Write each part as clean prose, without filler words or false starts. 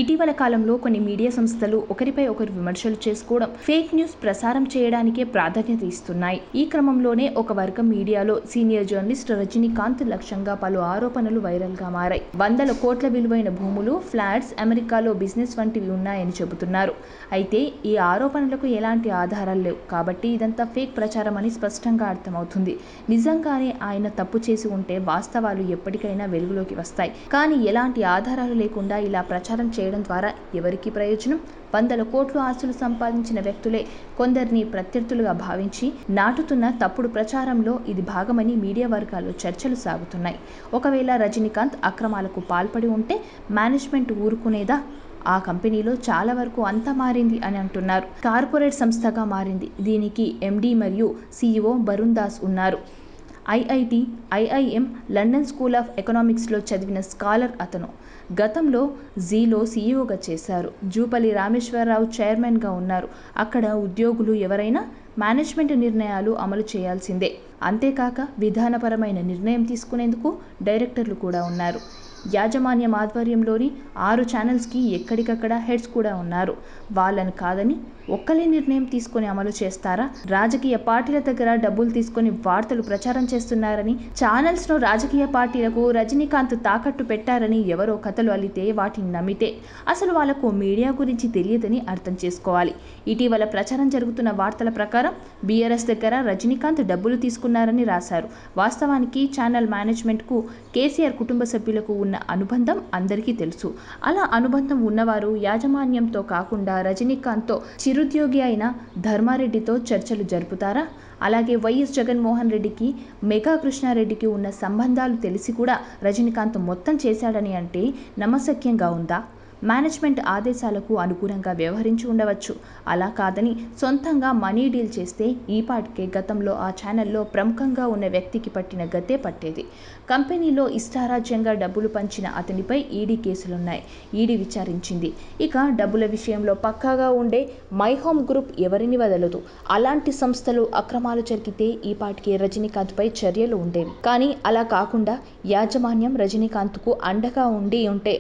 ఇటీవల కాలంలో కొన్ని మీడియా సంస్థలు ఒకరిపై ఒకరు విమర్శలు చేసుకోవడం, ఫేక్ న్యూస్ ప్రసారం చేయడానికే ప్రాధాన్యత ఇస్తున్నాయి. ఈ క్రమంలోనే ఒక వర్గం మీడియాలో సీనియర్ జర్నలిస్ట్ రజనీకాంత్ లక్ష్యంగా పలు ఆరోపణలు వైరల్ గా మారాయి. వందల కోట్ల విలువైన భూములు, ఫ్లాట్స్, అమెరికాలో బిజినెస్ వంటివి ఉన్నాయని చెబుతున్నారు. అయితే ఈ ఆరోపణలకు ఎలాంటి ఆధారాలు లేవు కాబట్టి ఇదంతా ఫేక్ ప్రచారం అని స్పష్టంగా అర్థమవుతుంది. నిజంగానే ఆయన తప్పు చేసి ఉంటే వాస్తవాలు ఎప్పటికైనా వెలుగులోకి వస్తాయి. కానీ ఎలాంటి ఆధారాలు లేకుండా ఇలా ప్రచారం చేయడం ద్వారా ఎవరికి ప్రయోజనం? వందల కోట్లు ఆస్తులు సంపాదించిన వ్యక్తులే కొందరిని ప్రత్యర్థులుగా భావించి నాటుతున్న తప్పుడు ప్రచారంలో ఇది భాగమని మీడియా వర్గాల్లో చర్చలు సాగుతున్నాయి. ఒకవేళ రజనీకాంత్ అక్రమాలకు పాల్పడి ఉంటే మేనేజ్మెంట్ ఊరుకునేదా? ఆ కంపెనీలో చాలా వరకు అంతా మారింది అని అంటున్నారు. కార్పొరేట్ సంస్థగా మారింది. దీనికి ఎండి మరియు సిఇఓ వరుణ్ దాస్ ఉన్నారు. IIT, IIM, London School of ఎకనామిక్స్లో చదివిన స్కాలర్ అతను. గతంలో జీలో సీఈఓగా చేశారు. జూపల్లి రామేశ్వరరావు చైర్మన్గా ఉన్నారు. అక్కడ ఉద్యోగులు ఎవరైనా మేనేజ్మెంట్ నిర్ణయాలు అమలు చేయాల్సిందే. అంతేకాక విధానపరమైన నిర్ణయం తీసుకునేందుకు డైరెక్టర్లు కూడా ఉన్నారు. యాజమాన్యం ఆధ్వర్యంలోని 6 ఛానల్స్కి ఎక్కడికక్కడ హెడ్స్ కూడా ఉన్నారు. వాళ్ళని కాదని ఒక్కలే నిర్ణయం తీసుకుని అమలు చేస్తారా? రాజకీయ పార్టీల దగ్గర డబ్బులు తీసుకుని వార్తలు ప్రచారం చేస్తున్నారని, ఛానల్స్ను రాజకీయ పార్టీలకు రజనీకాంత్ తాకట్టు పెట్టారని ఎవరో కథలు అల్లితే వాటిని నమ్మితే అసలు వాళ్లకు మీడియా గురించి తెలియదని అర్థం చేసుకోవాలి. ఇటీవల ప్రచారం జరుగుతున్న వార్తల ప్రకారం బీఆర్ఎస్ దగ్గర రజనీకాంత్ డబ్బులు తీసుకున్నారని రాశారు. వాస్తవానికి ఛానల్ మేనేజ్మెంట్కు కేసీఆర్ కుటుంబ సభ్యులకు ఉన్న అనుబంధం అందరికీ తెలుసు. అలా అనుబంధం ఉన్నవారు యాజమాన్యంతో కాకుండా రజనీకాంత్తో చిరుద్యోగి అయిన ధర్మారెడ్డితో చర్చలు జరుపుతారా? అలాగే వైఎస్ జగన్మోహన్ రెడ్డికి, మెగా కృష్ణారెడ్డికి ఉన్న సంబంధాలు తెలిసి కూడా రజనీకాంత్ మొత్తం చేశాడని అంటే నమ్మశక్యంగా ఉందా? మేనేజ్మెంట్ ఆదేశాలకు అనుగుణంగా వ్యవహరించి ఉండవచ్చు. అలా కాదని సొంతంగా మనీ డీల్ చేస్తే ఈపాటికే గతంలో ఆ ఛానల్లో ప్రముఖంగా ఉన్న వ్యక్తికి పట్టిన గతే పట్టేది. కంపెనీలో ఇష్టారాజ్యంగా డబ్బులు పంచిన అతనిపై ఈడీ కేసులున్నాయి. ఈడీ విచారించింది. ఇక డబ్బుల విషయంలో పక్కాగా ఉండే మై హోమ్ గ్రూప్ ఎవరిని వదలదు. అలాంటి సంస్థలు అక్రమాలు జరిగితే ఈపాటికే రజనీకాంత్పై చర్యలు ఉండేవి. కానీ అలా కాకుండా యాజమాన్యం రజనీకాంత్కు అండగా ఉంటే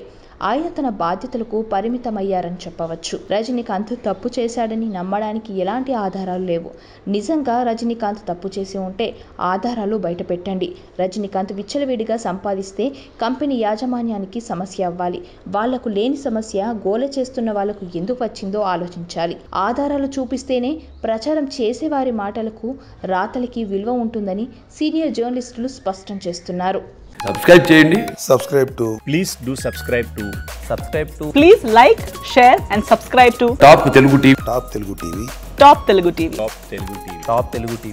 ఆయన తన బాధ్యతలకు పరిమితమయ్యారని చెప్పవచ్చు. రజనీకాంత్ తప్పు చేశాడని నమ్మడానికి ఎలాంటి ఆధారాలు లేవు. నిజంగా రజనీకాంత్ తప్పు చేసి ఉంటే ఆధారాలు బయటపెట్టండి. రజనీకాంత్ విచ్చలవిడిగా సంపాదిస్తే కంపెనీ యాజమాన్యానికి సమస్య అవ్వాలి. వాళ్లకు లేని సమస్య గోల చేస్తున్న వాళ్లకు ఎందుకు వచ్చిందో ఆలోచించాలి. ఆధారాలు చూపిస్తేనే ప్రచారం చేసేవారి మాటలకు, రాతలకి విలువ ఉంటుందని సీనియర్ జర్నలిస్టులు స్పష్టం చేస్తున్నారు. సబ్స్క్రైబ్ చేయండి. Please do subscribe to. Please like, share and subscribe to top Telugu TV. Top Telugu TV.